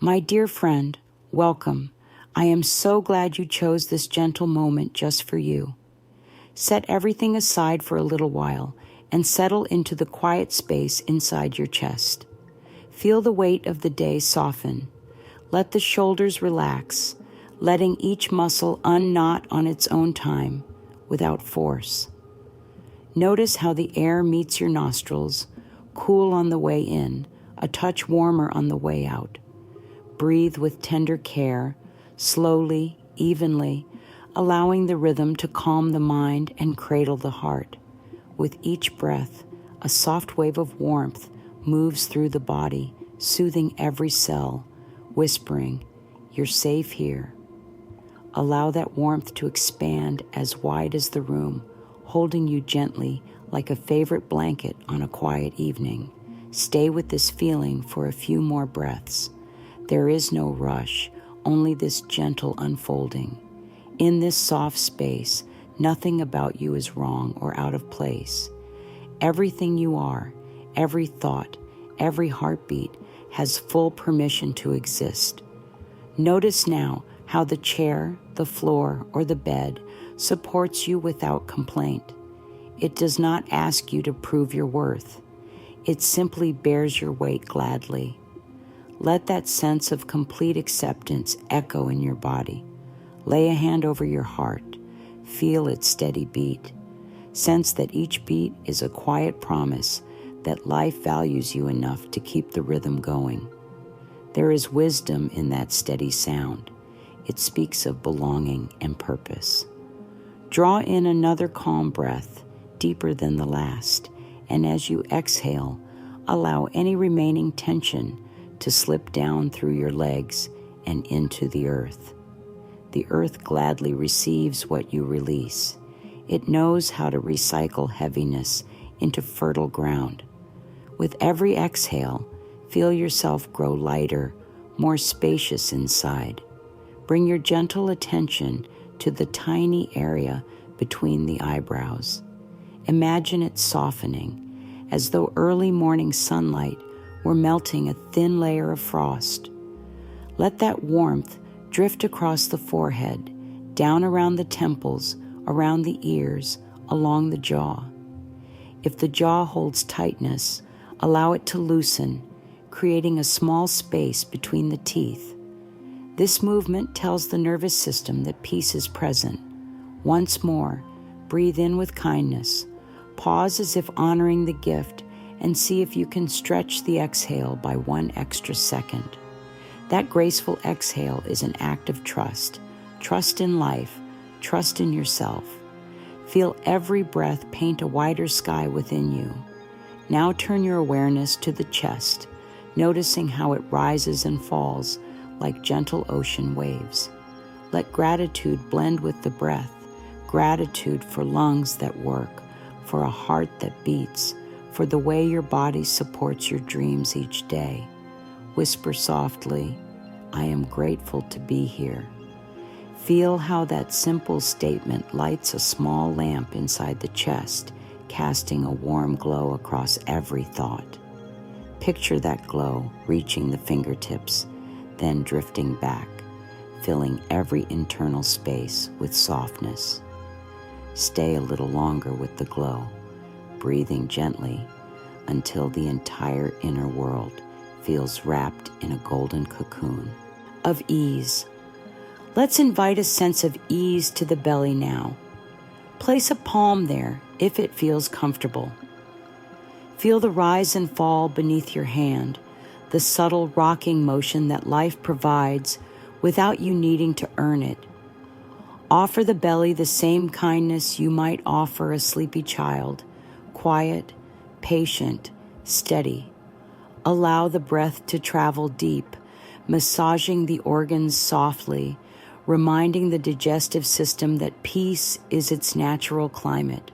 My dear friend, welcome. I am so glad you chose this gentle moment just for you. Set everything aside for a little while and settle into the quiet space inside your chest. Feel the weight of the day soften. Let the shoulders relax, letting each muscle unknot on its own time, without force. Notice how the air meets your nostrils, cool on the way in, a touch warmer on the way out. Breathe with tender care, slowly, evenly, allowing the rhythm to calm the mind and cradle the heart. With each breath, a soft wave of warmth moves through the body, soothing every cell, whispering, "You're safe here." Allow that warmth to expand as wide as the room, holding you gently like a favorite blanket on a quiet evening. Stay with this feeling for a few more breaths. There is no rush, only this gentle unfolding. In this soft space, nothing about you is wrong or out of place. Everything you are, every thought, every heartbeat has full permission to exist. Notice now how the chair, the floor, or the bed supports you without complaint. It does not ask you to prove your worth. It simply bears your weight gladly. Let that sense of complete acceptance echo in your body. Lay a hand over your heart. Feel its steady beat. Sense that each beat is a quiet promise that life values you enough to keep the rhythm going. There is wisdom in that steady sound. It speaks of belonging and purpose. Draw in another calm breath, deeper than the last, and as you exhale, allow any remaining tension to slip down through your legs and into the earth. The earth gladly receives what you release. It knows how to recycle heaviness into fertile ground. With every exhale, feel yourself grow lighter, more spacious inside. Bring your gentle attention to the tiny area between the eyebrows. Imagine it softening, as though early morning sunlight were melting a thin layer of frost. Let that warmth drift across the forehead, down around the temples, around the ears, along the jaw. If the jaw holds tightness, allow it to loosen, creating a small space between the teeth. This movement tells the nervous system that peace is present. Once more, breathe in with kindness. Pause as if honoring the gift, and see if you can stretch the exhale by 1 extra second. That graceful exhale is an act of trust. Trust in life, trust in yourself. Feel every breath paint a wider sky within you. Now turn your awareness to the chest, noticing how it rises and falls like gentle ocean waves. Let gratitude blend with the breath, gratitude for lungs that work, for a heart that beats, for the way your body supports your dreams each day. Whisper softly, "I am grateful to be here." Feel how that simple statement lights a small lamp inside the chest, casting a warm glow across every thought. Picture that glow reaching the fingertips, then drifting back, filling every internal space with softness. Stay a little longer with the glow, breathing gently until the entire inner world feels wrapped in a golden cocoon of ease. Let's invite a sense of ease to the belly now. Place a palm there if it feels comfortable. Feel the rise and fall beneath your hand, the subtle rocking motion that life provides without you needing to earn it. Offer the belly the same kindness you might offer a sleepy child, quiet, patient, steady. Allow the breath to travel deep, massaging the organs softly, reminding the digestive system that peace is its natural climate.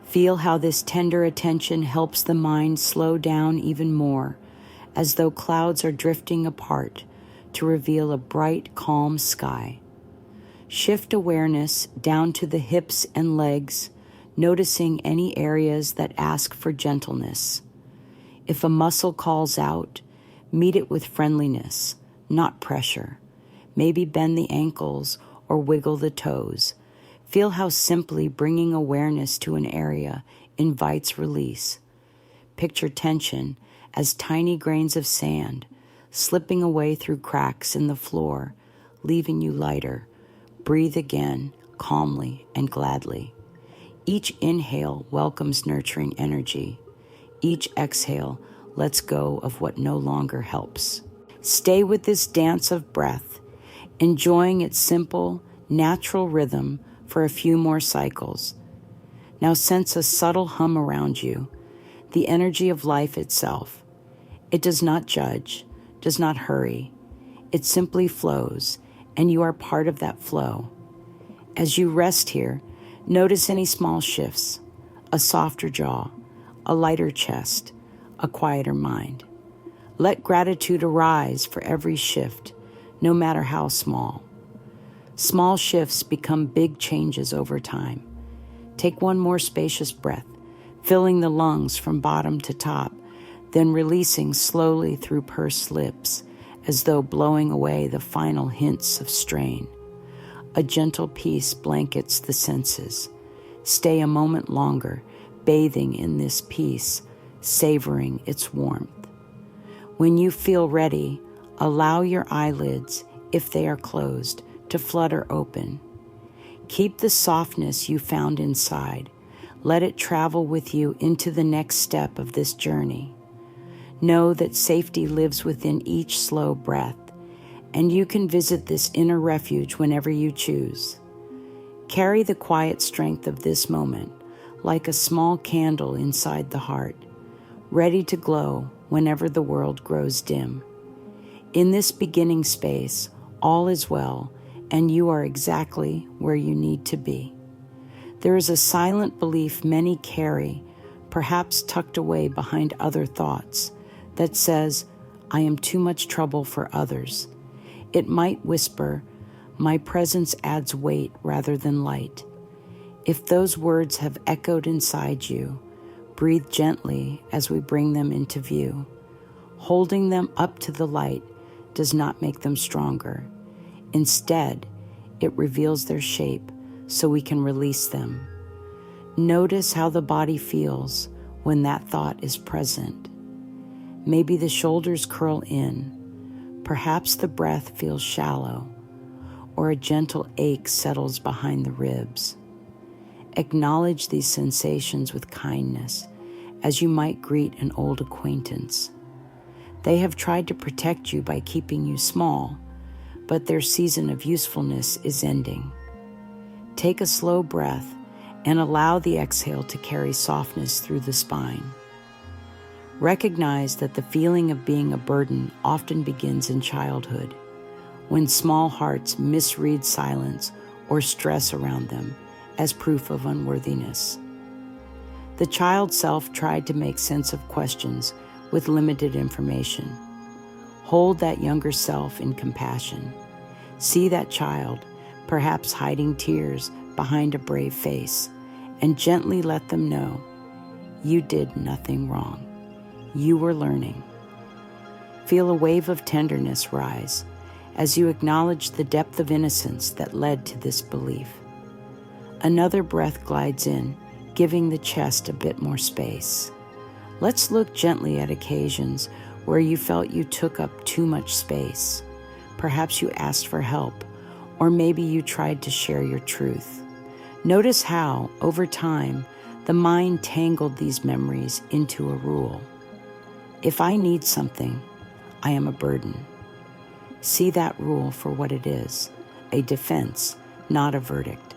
Feel how this tender attention helps the mind slow down even more, as though clouds are drifting apart to reveal a bright, calm sky. Shift awareness down to the hips and legs, noticing any areas that ask for gentleness. If a muscle calls out, meet it with friendliness, not pressure. Maybe bend the ankles or wiggle the toes. Feel how simply bringing awareness to an area invites release. Picture tension as tiny grains of sand slipping away through cracks in the floor, leaving you lighter. Breathe again, calmly and gladly. Each inhale welcomes nurturing energy. Each exhale lets go of what no longer helps. Stay with this dance of breath, enjoying its simple, natural rhythm for a few more cycles. Now sense a subtle hum around you, the energy of life itself. It does not judge, does not hurry. It simply flows, and you are part of that flow. As you rest here, notice any small shifts, a softer jaw, a lighter chest, a quieter mind. Let gratitude arise for every shift, no matter how small. Small shifts become big changes over time. Take one more spacious breath, filling the lungs from bottom to top, then releasing slowly through pursed lips, as though blowing away the final hints of strain. A gentle peace blankets the senses. Stay a moment longer, bathing in this peace, savoring its warmth. When you feel ready, allow your eyelids, if they are closed, to flutter open. Keep the softness you found inside. Let it travel with you into the next step of this journey. Know that safety lives within each slow breath, and you can visit this inner refuge whenever you choose. Carry the quiet strength of this moment like a small candle inside the heart, ready to glow whenever the world grows dim. In this beginning space, all is well, and you are exactly where you need to be. There is a silent belief many carry, perhaps tucked away behind other thoughts, that says, I am too much trouble for others. It might whisper, my presence adds weight rather than light. If those words have echoed inside you, breathe gently as we bring them into view. Holding them up to the light does not make them stronger. Instead, it reveals their shape so we can release them. Notice how the body feels when that thought is present. Maybe the shoulders curl in. Perhaps the breath feels shallow, or a gentle ache settles behind the ribs. Acknowledge these sensations with kindness, as you might greet an old acquaintance. They have tried to protect you by keeping you small, but their season of usefulness is ending. Take a slow breath and allow the exhale to carry softness through the spine. Recognize that the feeling of being a burden often begins in childhood, when small hearts misread silence or stress around them as proof of unworthiness. The child self tried to make sense of questions with limited information. Hold that younger self in compassion. See that child, perhaps hiding tears behind a brave face, and gently let them know you did nothing wrong. You were learning. Feel a wave of tenderness rise as you acknowledge the depth of innocence that led to this belief. Another breath glides in, giving the chest a bit more space. Let's look gently at occasions where you felt you took up too much space. Perhaps you asked for help, or maybe you tried to share your truth. Notice how, over time, the mind tangled these memories into a rule. If I need something, I am a burden. See that rule for what it is, a defense, not a verdict.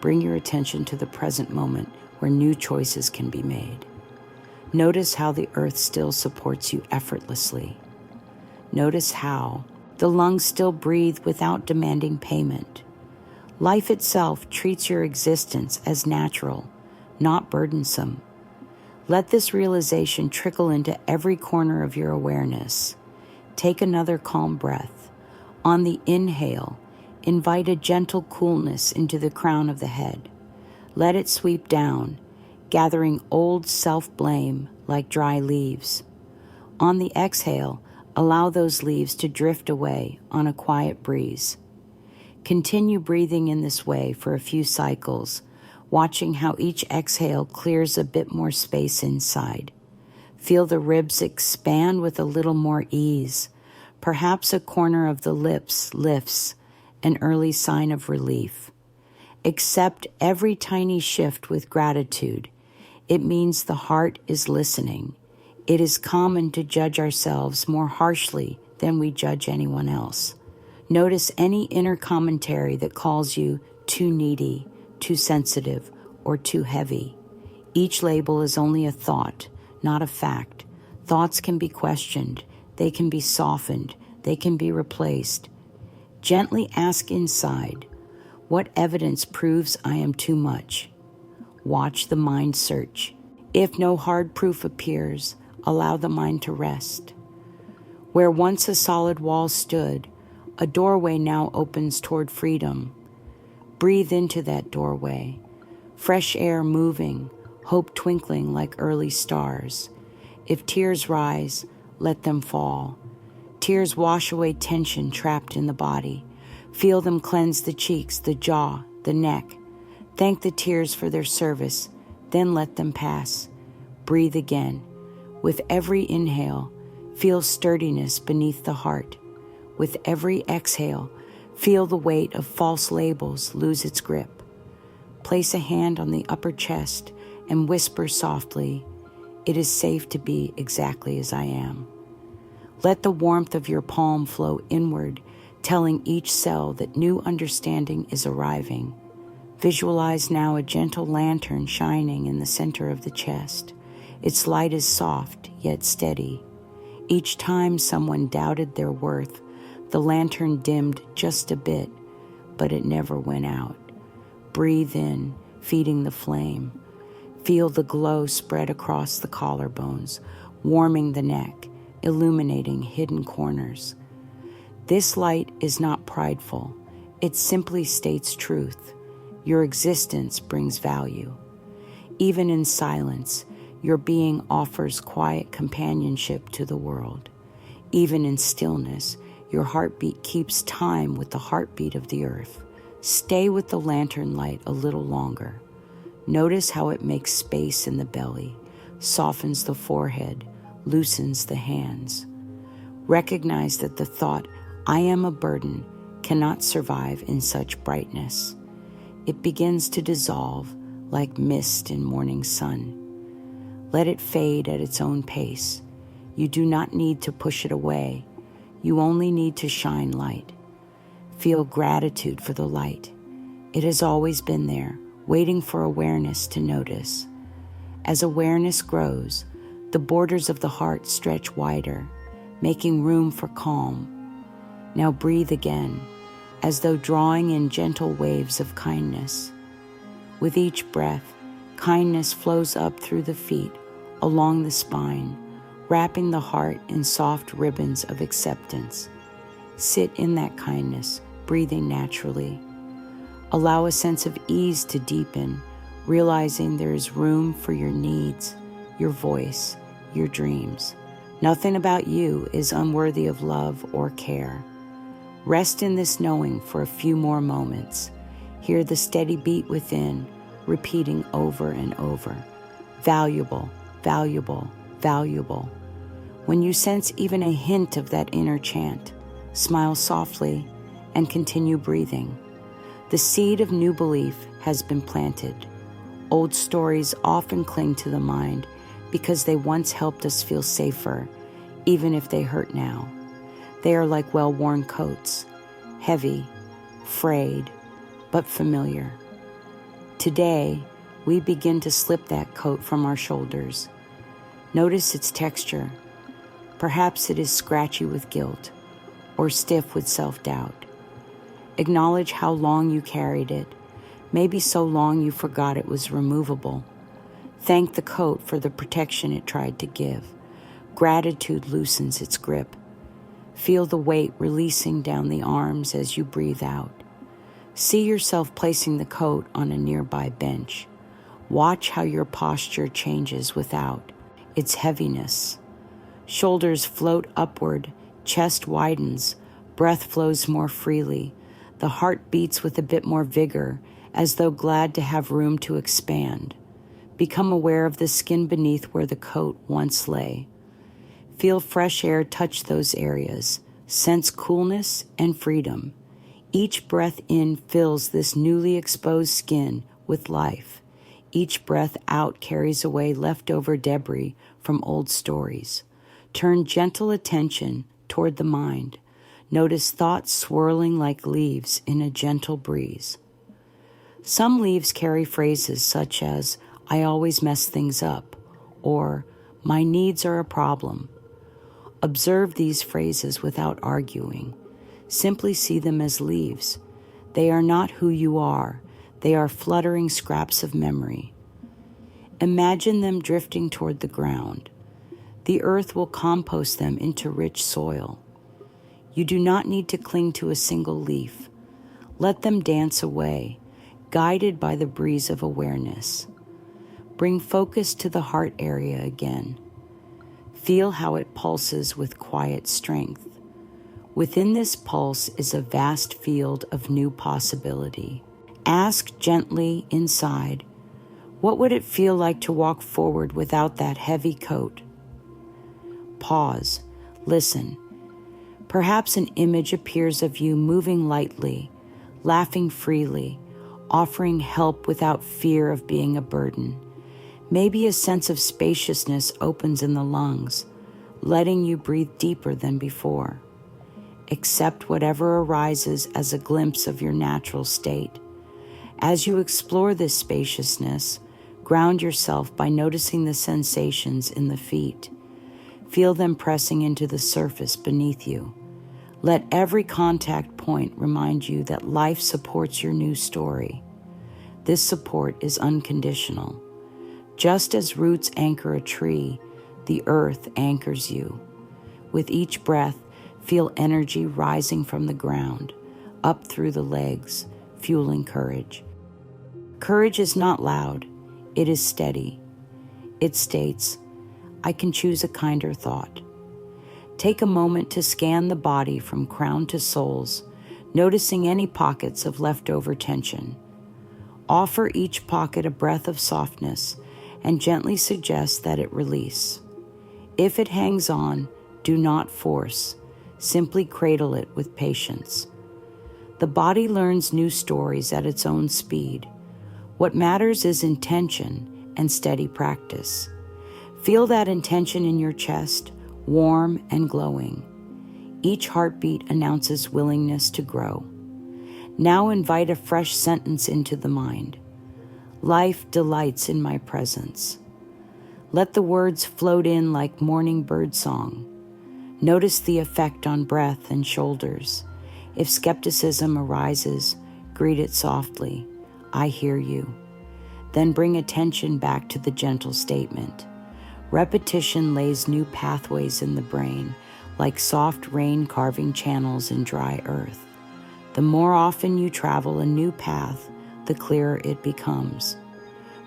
Bring your attention to the present moment where new choices can be made. Notice how the earth still supports you effortlessly. Notice how the lungs still breathe without demanding payment. Life itself treats your existence as natural, not burdensome. Let this realization trickle into every corner of your awareness. Take another calm breath. On the inhale, invite a gentle coolness into the crown of the head. Let it sweep down, gathering old self-blame like dry leaves. On the exhale, Allow those leaves to drift away on a quiet breeze. Continue breathing in this way for a few cycles, watching how each exhale clears a bit more space inside. Feel the ribs expand with a little more ease. Perhaps a corner of the lips lifts, an early sign of relief. Accept every tiny shift with gratitude. It means the heart is listening. It is common to judge ourselves more harshly than we judge anyone else. Notice any inner commentary that calls you too needy, too sensitive, or too heavy. Each label is only a thought, not a fact. Thoughts can be questioned. They can be softened. They can be replaced. Gently ask inside, what evidence proves I am too much? Watch the mind search. If no hard proof appears, allow the mind to rest. Where once a solid wall stood, a doorway now opens toward freedom. Breathe into that doorway. Fresh air moving, hope twinkling like early stars. If tears rise, let them fall. Tears wash away tension trapped in the body. Feel them cleanse the cheeks, the jaw, the neck. Thank the tears for their service, then let them pass. Breathe again. With every inhale, feel sturdiness beneath the heart. With every exhale, feel the weight of false labels lose its grip. Place a hand on the upper chest and whisper softly, "It is safe to be exactly as I am." Let the warmth of your palm flow inward, telling each cell that new understanding is arriving. Visualize now a gentle lantern shining in the center of the chest. Its light is soft, yet steady. Each time someone doubted their worth, the lantern dimmed just a bit, but it never went out. Breathe in, feeding the flame. Feel the glow spread across the collarbones, warming the neck, illuminating hidden corners. This light is not prideful. It simply states truth. Your existence brings value. Even in silence, your being offers quiet companionship to the world. Even in stillness, your heartbeat keeps time with the heartbeat of the earth. Stay with the lantern light a little longer. Notice how it makes space in the belly, softens the forehead, loosens the hands. Recognize that the thought, "I am a burden," cannot survive in such brightness. It begins to dissolve like mist in morning sun. Let it fade at its own pace. You do not need to push it away. You only need to shine light. Feel gratitude for the light. It has always been there, waiting for awareness to notice. As awareness grows, the borders of the heart stretch wider, making room for calm. Now breathe again, as though drawing in gentle waves of kindness. With each breath, kindness flows up through the feet, along the spine, wrapping the heart in soft ribbons of acceptance. Sit in that kindness, breathing naturally. Allow a sense of ease to deepen, realizing there is room for your needs, your voice, your dreams. Nothing about you is unworthy of love or care. Rest in this knowing for a few more moments. Hear the steady beat within, repeating over and over. Valuable, valuable, valuable. When you sense even a hint of that inner chant, smile softly and continue breathing. The seed of new belief has been planted. Old stories often cling to the mind because they once helped us feel safer, even if they hurt now. They are like well-worn coats, heavy, frayed, but familiar. Today, we begin to slip that coat from our shoulders. Notice its texture. Perhaps it is scratchy with guilt or stiff with self-doubt. Acknowledge how long you carried it, maybe so long you forgot it was removable. Thank the coat for the protection it tried to give. Gratitude loosens its grip. Feel the weight releasing down the arms as you breathe out. See yourself placing the coat on a nearby bench. Watch how your posture changes without its heaviness. Shoulders float upward, chest widens, breath flows more freely. The heart beats with a bit more vigor, as though glad to have room to expand. Become aware of the skin beneath where the coat once lay. Feel fresh air touch those areas. Sense coolness and freedom. Each breath in fills this newly exposed skin with life. Each breath out carries away leftover debris from old stories. Turn gentle attention toward the mind. Notice thoughts swirling like leaves in a gentle breeze. Some leaves carry phrases such as, "I always mess things up," or "My needs are a problem." Observe these phrases without arguing. Simply see them as leaves. They are not who you are. They are fluttering scraps of memory. Imagine them drifting toward the ground. The earth will compost them into rich soil. You do not need to cling to a single leaf. Let them dance away, guided by the breeze of awareness. Bring focus to the heart area again. Feel how it pulses with quiet strength. Within this pulse is a vast field of new possibility. Ask gently inside, what would it feel like to walk forward without that heavy coat? Pause. Listen. Perhaps an image appears of you moving lightly, laughing freely, offering help without fear of being a burden. Maybe a sense of spaciousness opens in the lungs, letting you breathe deeper than before. Accept whatever arises as a glimpse of your natural state. As you explore this spaciousness, ground yourself by noticing the sensations in the feet. Feel them pressing into the surface beneath you. Let every contact point remind you that life supports your new story. This support is unconditional. Just as roots anchor a tree, the earth anchors you. With each breath, feel energy rising from the ground, up through the legs, fueling courage. Courage is not loud, it is steady. It states, "I can choose a kinder thought." Take a moment to scan the body from crown to soles, noticing any pockets of leftover tension. Offer each pocket a breath of softness and gently suggest that it release. If it hangs on, do not force. Simply cradle it with patience. The body learns new stories at its own speed. What matters is intention and steady practice. Feel that intention in your chest, warm and glowing. Each heartbeat announces willingness to grow. Now invite a fresh sentence into the mind. Life delights in my presence. Let the words float in like morning bird song. Notice the effect on breath and shoulders. If skepticism arises, greet it softly. I hear you. Then bring attention back to the gentle statement. Repetition lays new pathways in the brain, like soft rain carving channels in dry earth. The more often you travel a new path, the clearer it becomes.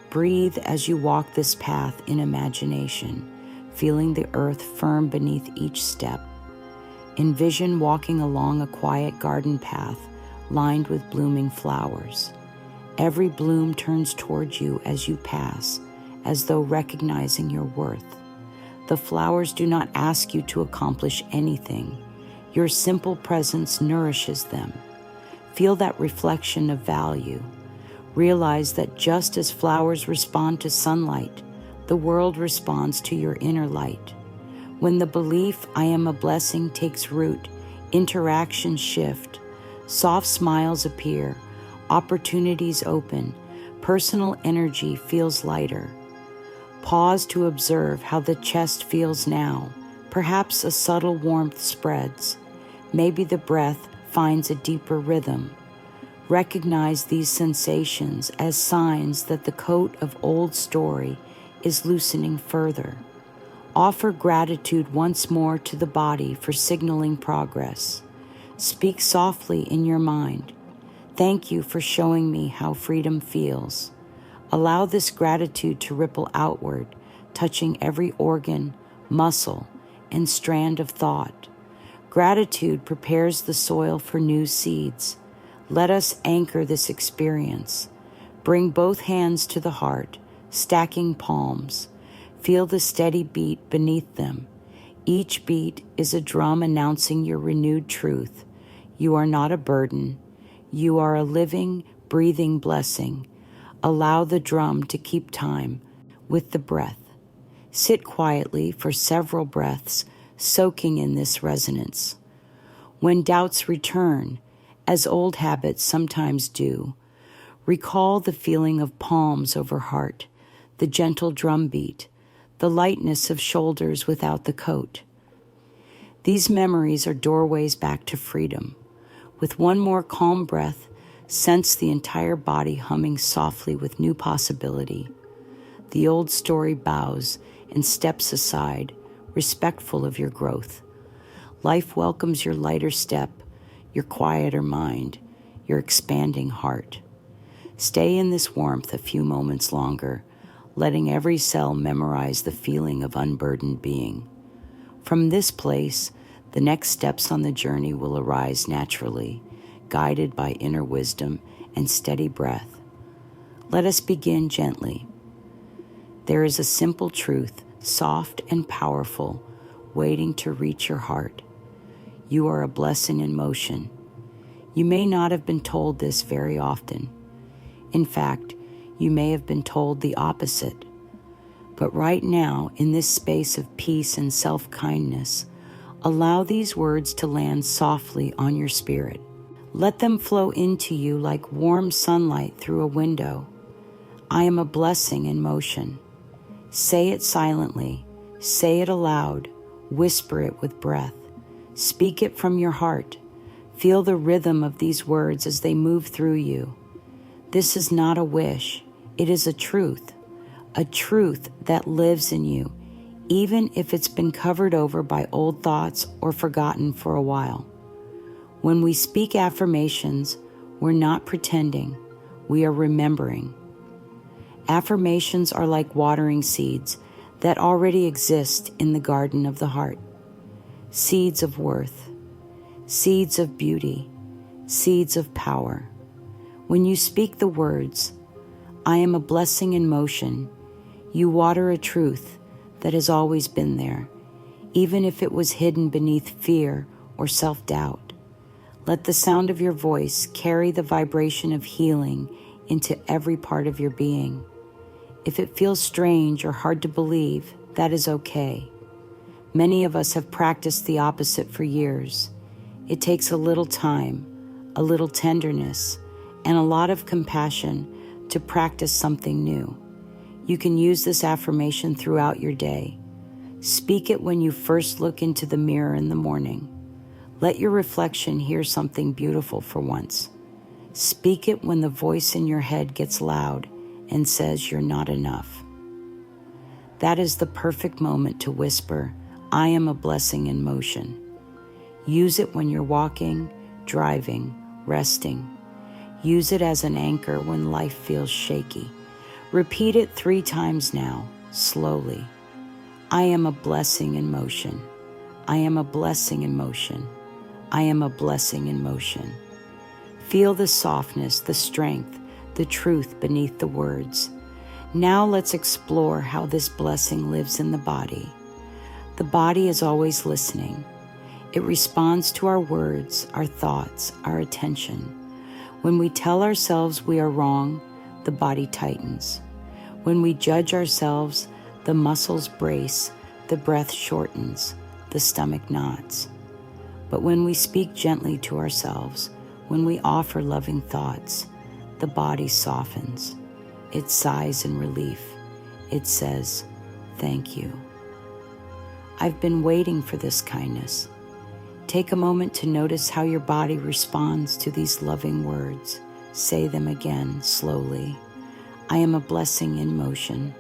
Breathe as you walk this path in imagination, feeling the earth firm beneath each step. Envision walking along a quiet garden path lined with blooming flowers. Every bloom turns towards you as you pass, as though recognizing your worth. The flowers do not ask you to accomplish anything. Your simple presence nourishes them. Feel that reflection of value. Realize that just as flowers respond to sunlight, the world responds to your inner light. When the belief I am a blessing takes root, interactions shift, soft smiles appear, opportunities open, personal energy feels lighter. Pause to observe how the chest feels now. Perhaps a subtle warmth spreads. Maybe the breath finds a deeper rhythm. Recognize these sensations as signs that the coat of old story is loosening further. Offer gratitude once more to the body for signaling progress. Speak softly in your mind. Thank you for showing me how freedom feels. Allow this gratitude to ripple outward, touching every organ, muscle, and strand of thought. Gratitude prepares the soil for new seeds. Let us anchor this experience. Bring both hands to the heart, stacking palms. Feel the steady beat beneath them. Each beat is a drum announcing your renewed truth. You are not a burden. You are a living, breathing blessing. Allow the drum to keep time with the breath. Sit quietly for several breaths, soaking in this resonance. When doubts return, as old habits sometimes do, recall the feeling of palms over heart, the gentle drum beat, the lightness of shoulders without the coat. These memories are doorways back to freedom. With one more calm breath, sense the entire body humming softly with new possibility. The old story bows and steps aside, respectful of your growth. Life welcomes your lighter step, your quieter mind, your expanding heart. Stay in this warmth a few moments longer, letting every cell memorize the feeling of unburdened being. From this place, the next steps on the journey will arise naturally, guided by inner wisdom and steady breath. Let us begin gently. There is a simple truth, soft and powerful, waiting to reach your heart. You are a blessing in motion. You may not have been told this very often. In fact, you may have been told the opposite. But right now, in this space of peace and self-kindness, allow these words to land softly on your spirit. Let them flow into you like warm sunlight through a window. I am a blessing in motion. Say it silently. Say it aloud. Whisper it with breath. Speak it from your heart. Feel the rhythm of these words as they move through you. This is not a wish. It is a truth that lives in you, even if it's been covered over by old thoughts or forgotten for a while. When we speak affirmations, we're not pretending, we are remembering. Affirmations are like watering seeds that already exist in the garden of the heart. Seeds of worth, seeds of beauty, seeds of power. When you speak the words, I am a blessing in motion, you water a truth that has always been there, even if it was hidden beneath fear or self-doubt. Let the sound of your voice carry the vibration of healing into every part of your being. If it feels strange or hard to believe, that is okay. Many of us have practiced the opposite for years. It takes a little time, a little tenderness, and a lot of compassion to practice something new. You can use this affirmation throughout your day. Speak it when you first look into the mirror in the morning. Let your reflection hear something beautiful for once. Speak it when the voice in your head gets loud and says you're not enough. That is the perfect moment to whisper, I am a blessing in motion. Use it when you're walking, driving, resting. Use it as an anchor when life feels shaky. Repeat it 3 times now, slowly. I am a blessing in motion. I am a blessing in motion. I am a blessing in motion. Feel the softness, the strength, the truth beneath the words. Now let's explore how this blessing lives in the body. The body is always listening. It responds to our words, our thoughts, our attention. When we tell ourselves we are wrong, the body tightens. When we judge ourselves, the muscles brace, the breath shortens, the stomach knots. But when we speak gently to ourselves, when we offer loving thoughts, the body softens. It sighs in relief. It says, thank you. I've been waiting for this kindness. Take a moment to notice how your body responds to these loving words. Say them again slowly. I am a blessing in motion.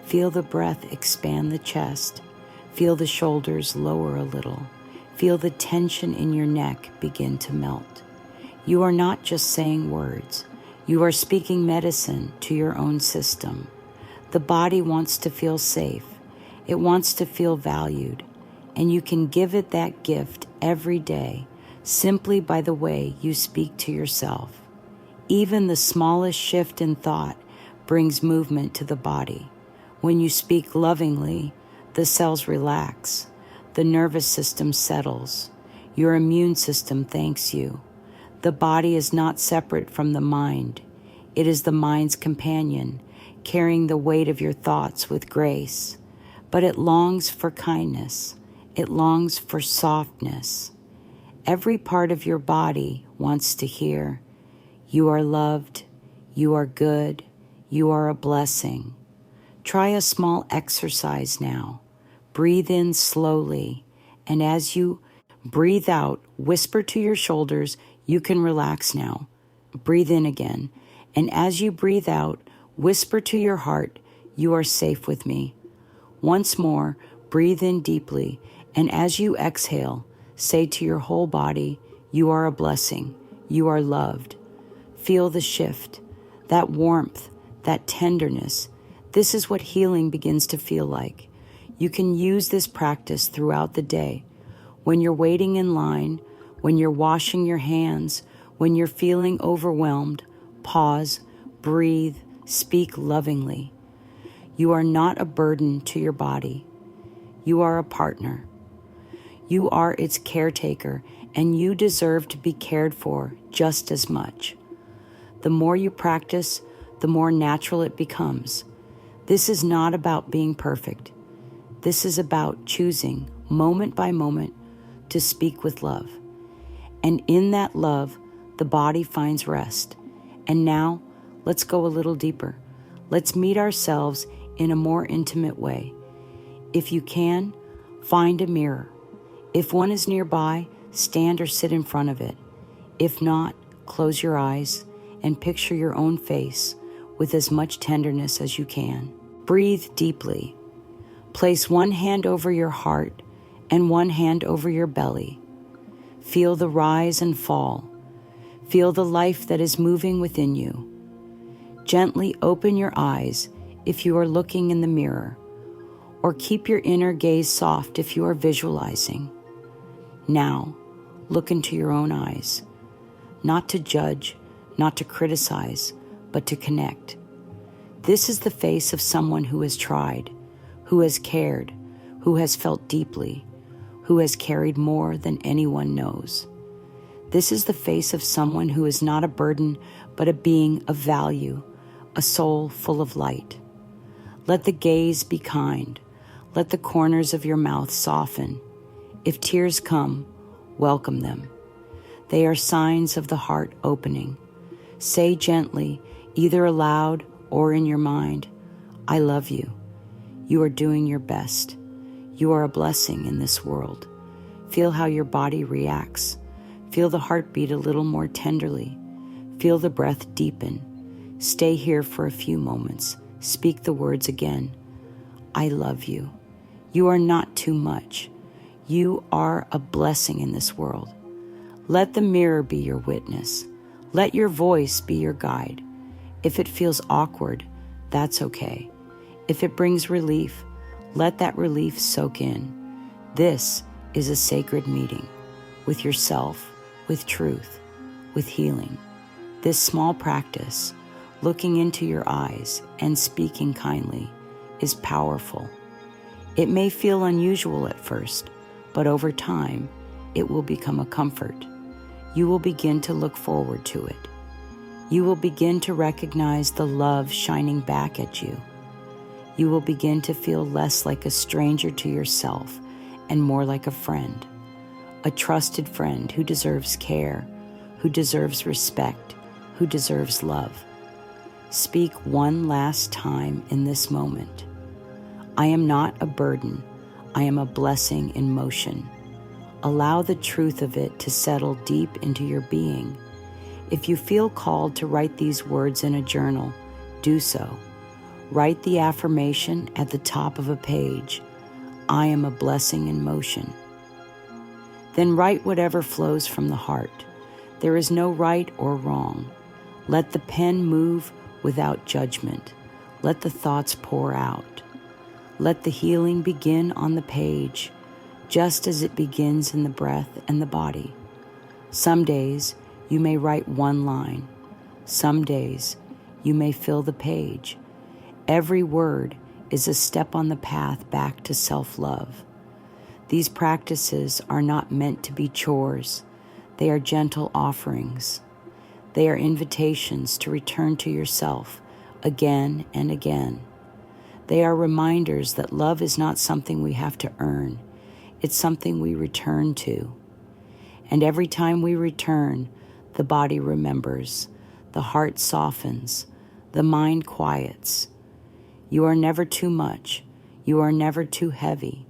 Feel the breath expand the chest. Feel the shoulders lower a little. Feel the tension in your neck begin to melt. You are not just saying words. You are speaking medicine to your own system. The body wants to feel safe. It wants to feel valued. and you can give it that gift every day simply by the way you speak to yourself. Even the smallest shift in thought brings movement to the body. When you speak lovingly, the cells relax, the nervous system settles, your immune system thanks you. The body is not separate from the mind. It is the mind's companion, carrying the weight of your thoughts with grace. But it longs for kindness. It longs for softness. Every part of your body wants to hear, you are loved, you are good, you are a blessing. Try a small exercise now. Breathe in slowly, and as you breathe out, whisper to your shoulders, you can relax now. Breathe in again, and as you breathe out, whisper to your heart, you are safe with me. Once more, breathe in deeply, and as you exhale, say to your whole body, you are a blessing, you are loved. Feel the shift, that warmth, that tenderness. This is what healing begins to feel like. You can use this practice throughout the day. When you're waiting in line, when you're washing your hands, when you're feeling overwhelmed, pause, breathe, speak lovingly. You are not a burden to your body. You are a partner. You are its caretaker, and you deserve to be cared for just as much. The more you practice, the more natural it becomes. This is not about being perfect. This is about choosing, moment by moment, to speak with love. And in that love, the body finds rest. And now, let's go a little deeper. Let's meet ourselves in a more intimate way. If you can, find a mirror. If one is nearby, stand or sit in front of it. If not, close your eyes and picture your own face with as much tenderness as you can. Breathe deeply. Place one hand over your heart and one hand over your belly. Feel the rise and fall. Feel the life that is moving within you. Gently open your eyes if you are looking in the mirror, or keep your inner gaze soft if you are visualizing. Now, look into your own eyes, not to judge, not to criticize, but to connect. This is the face of someone who has tried, who has cared, who has felt deeply, who has carried more than anyone knows. This is the face of someone who is not a burden, but a being of value, a soul full of light. Let the gaze be kind. Let the corners of your mouth soften. If tears come, welcome them. They are signs of the heart opening. Say gently, either aloud or in your mind, I love you. You are doing your best. You are a blessing in this world. Feel how your body reacts. Feel the heartbeat a little more tenderly. Feel the breath deepen. Stay here for a few moments. Speak the words again. I love you. You are not too much. You are a blessing in this world. Let the mirror be your witness. Let your voice be your guide. If it feels awkward, that's okay. If it brings relief, let that relief soak in. This is a sacred meeting with yourself, with truth, with healing. This small practice, looking into your eyes and speaking kindly, is powerful. It may feel unusual at first, but over time, it will become a comfort. You will begin to look forward to it. You will begin to recognize the love shining back at you. You will begin to feel less like a stranger to yourself and more like a friend, a trusted friend who deserves care, who deserves respect, who deserves love. Speak one last time in this moment. I am not a burden. I am a blessing in motion. Allow the truth of it to settle deep into your being. If you feel called to write these words in a journal, do so. Write the affirmation at the top of a page. I am a blessing in motion. Then write whatever flows from the heart. There is no right or wrong. Let the pen move without judgment. Let the thoughts pour out. Let the healing begin on the page. just as it begins in the breath and the body. Some days you may write one line. Some days you may fill the page. Every word is a step on the path back to self-love. These practices are not meant to be chores. They are gentle offerings. They are invitations to return to yourself again and again. They are reminders that love is not something we have to earn. It's something we return to. And every time we return, the body remembers, the heart softens, the mind quiets. You are never too much. You are never too heavy.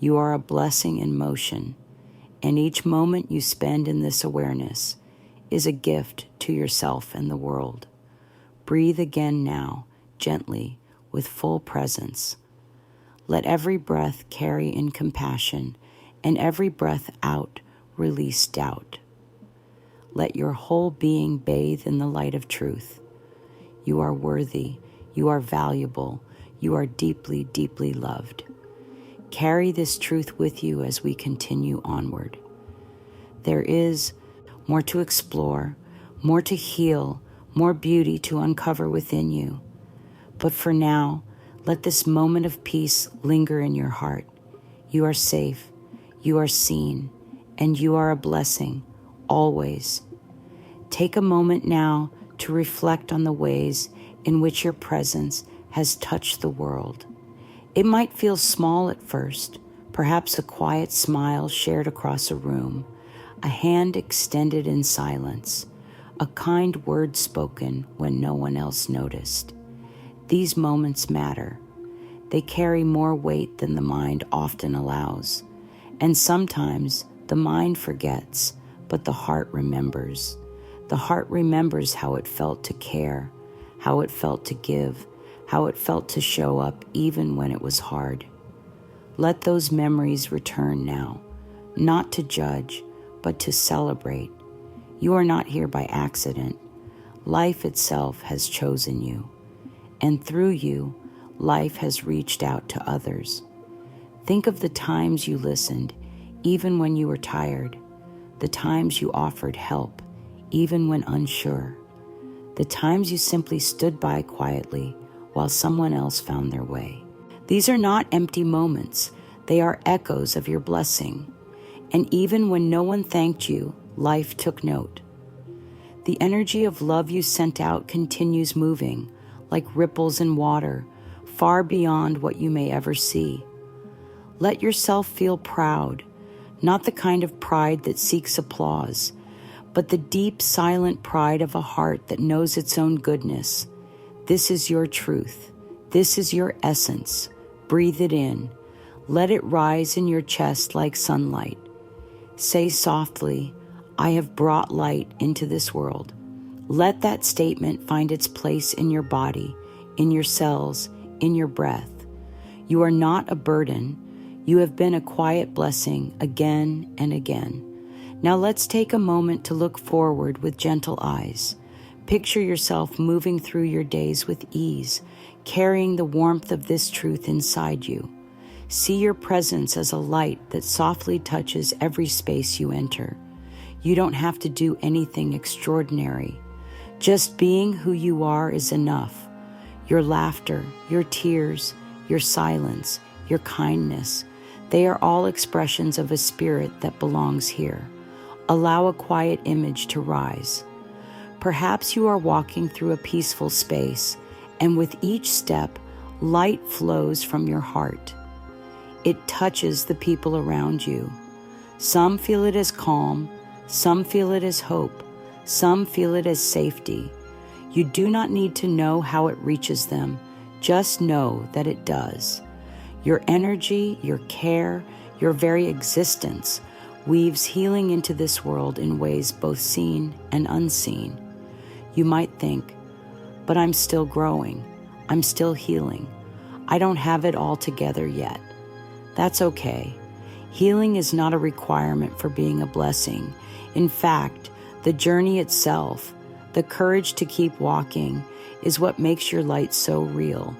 You are a blessing in motion. And each moment you spend in this awareness is a gift to yourself and the world. Breathe again now, gently, with full presence. Let every breath carry in compassion, and every breath out release doubt. Let your whole being bathe in the light of truth. You are worthy, you are valuable, you are deeply, deeply loved. Carry this truth with you as we continue onward. There is more to explore, more to heal, more beauty to uncover within you. But for now, let this moment of peace linger in your heart. You are safe, you are seen, and you are a blessing, always. Take a moment now to reflect on the ways in which your presence has touched the world. It might feel small at first, perhaps a quiet smile shared across a room, a hand extended in silence, a kind word spoken when no one else noticed. These moments matter. They carry more weight than the mind often allows. And sometimes the mind forgets, but the heart remembers. The heart remembers how it felt to care, how it felt to give, how it felt to show up even when it was hard. Let those memories return now, not to judge, but to celebrate. You are not here by accident. Life itself has chosen you. And through you, life has reached out to others. Think of the times you listened, even when you were tired, the times you offered help, even when unsure, the times you simply stood by quietly while someone else found their way. These are not empty moments. They are echoes of your blessing. And even when no one thanked you, life took note. The energy of love you sent out continues moving, like ripples in water, far beyond what you may ever see. Let yourself feel proud, not the kind of pride that seeks applause, but the deep, silent pride of a heart that knows its own goodness. This is your truth. This is your essence. Breathe it in. Let it rise in your chest like sunlight. Say softly, I have brought light into this world. Let that statement find its place in your body, in your cells, in your breath. You are not a burden. You have been a quiet blessing again and again. Now let's take a moment to look forward with gentle eyes. Picture yourself moving through your days with ease, carrying the warmth of this truth inside you. See your presence as a light that softly touches every space you enter. You don't have to do anything extraordinary. Just being who you are is enough. Your laughter, your tears, your silence, your kindness, they are all expressions of a spirit that belongs here. Allow a quiet image to rise. Perhaps you are walking through a peaceful space, and with each step, light flows from your heart. It touches the people around you. Some feel it as calm, some feel it as hope, some feel it as safety. You do not need to know how it reaches them, just know that it does. Your energy, your care, your very existence weaves healing into this world in ways both seen and unseen. You might think, but I'm still growing. I'm still healing. I don't have it all together yet. That's okay. Healing is not a requirement for being a blessing. In fact, the journey itself, the courage to keep walking, is what makes your light so real.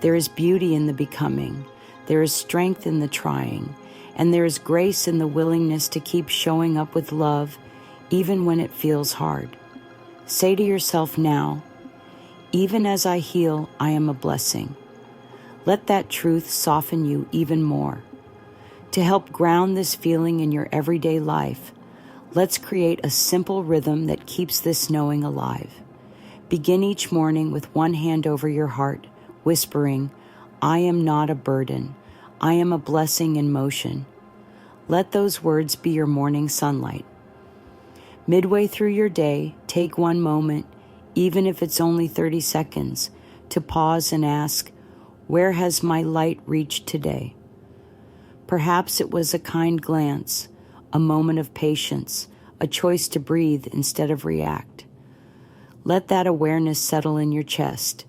There is beauty in the becoming. There is strength in the trying. and there is grace in the willingness to keep showing up with love, even when it feels hard. Say to yourself now, even as I heal, I am a blessing. Let that truth soften you even more. To help ground this feeling in your everyday life, let's create a simple rhythm that keeps this knowing alive. Begin each morning with one hand over your heart, whispering, I am not a burden. I am a blessing in motion. Let those words be your morning sunlight. Midway through your day, take one moment, even if it's only 30 seconds, to pause and ask, where has my light reached today? Perhaps it was a kind glance, a moment of patience, a choice to breathe instead of react. Let that awareness settle in your chest.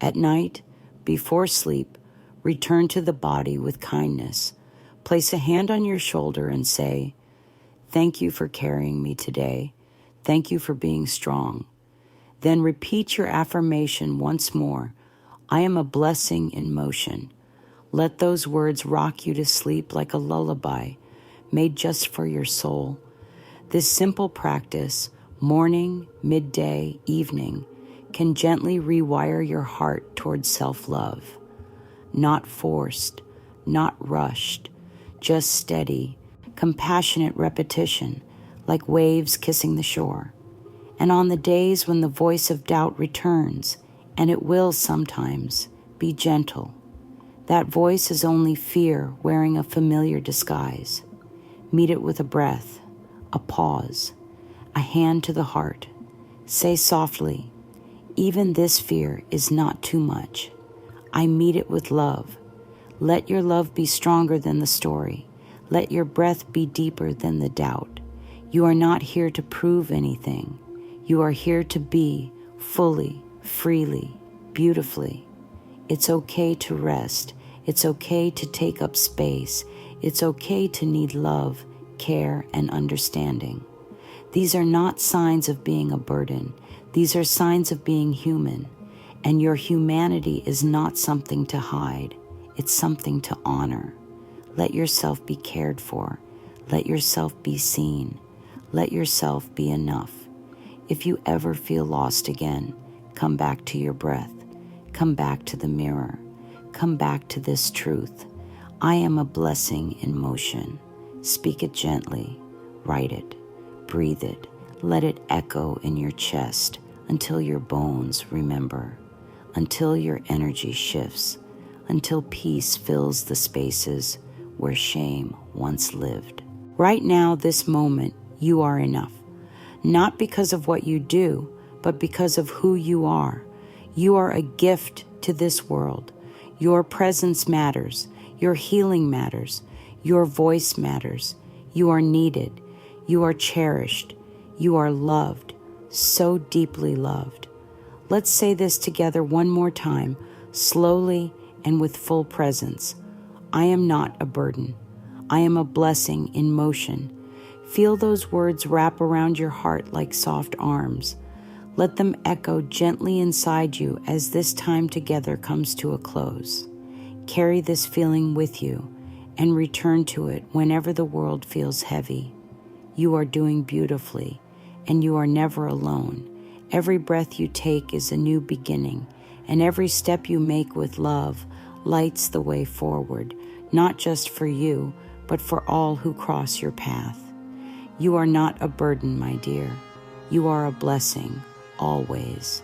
At night, before sleep, return to the body with kindness. Place a hand on your shoulder and say, thank you for carrying me today. Thank you for being strong. Then repeat your affirmation once more. I am a blessing in motion. Let those words rock you to sleep like a lullaby made just for your soul. This simple practice, morning, midday, evening, can gently rewire your heart towards self-love. Not forced, not rushed, just steady, compassionate repetition, like waves kissing the shore. And on the days when the voice of doubt returns, and it will sometimes, be gentle. That voice is only fear wearing a familiar disguise. Meet it with a breath, a pause, a hand to the heart. Say softly, even this fear is not too much. I meet it with love. Let your love be stronger than the story. Let your breath be deeper than the doubt. You are not here to prove anything. You are here to be fully, freely, beautifully. It's okay to rest. It's okay to take up space. It's okay to need love, care, and understanding. These are not signs of being a burden. These are signs of being human. And your humanity is not something to hide. It's something to honor. Let yourself be cared for. Let yourself be seen. Let yourself be enough. If you ever feel lost again, come back to your breath. Come back to the mirror. Come back to this truth. I am a blessing in motion. Speak it gently. Write it. Breathe it. Let it echo in your chest until your bones remember, until your energy shifts, until peace fills the spaces where shame once lived. Right now, this moment, you are enough. Not because of what you do, but because of who you are. You are a gift to this world. Your presence matters. Your healing matters. Your voice matters. You are needed. You are cherished. You are loved, so deeply loved. Let's say this together one more time, slowly and with full presence. I am not a burden. I am a blessing in motion. Feel those words wrap around your heart like soft arms. Let them echo gently inside you as this time together comes to a close. Carry this feeling with you and return to it whenever the world feels heavy. You are doing beautifully, and you are never alone. Every breath you take is a new beginning, and every step you make with love lights the way forward, not just for you, but for all who cross your path. You are not a burden, my dear. You are a blessing, always.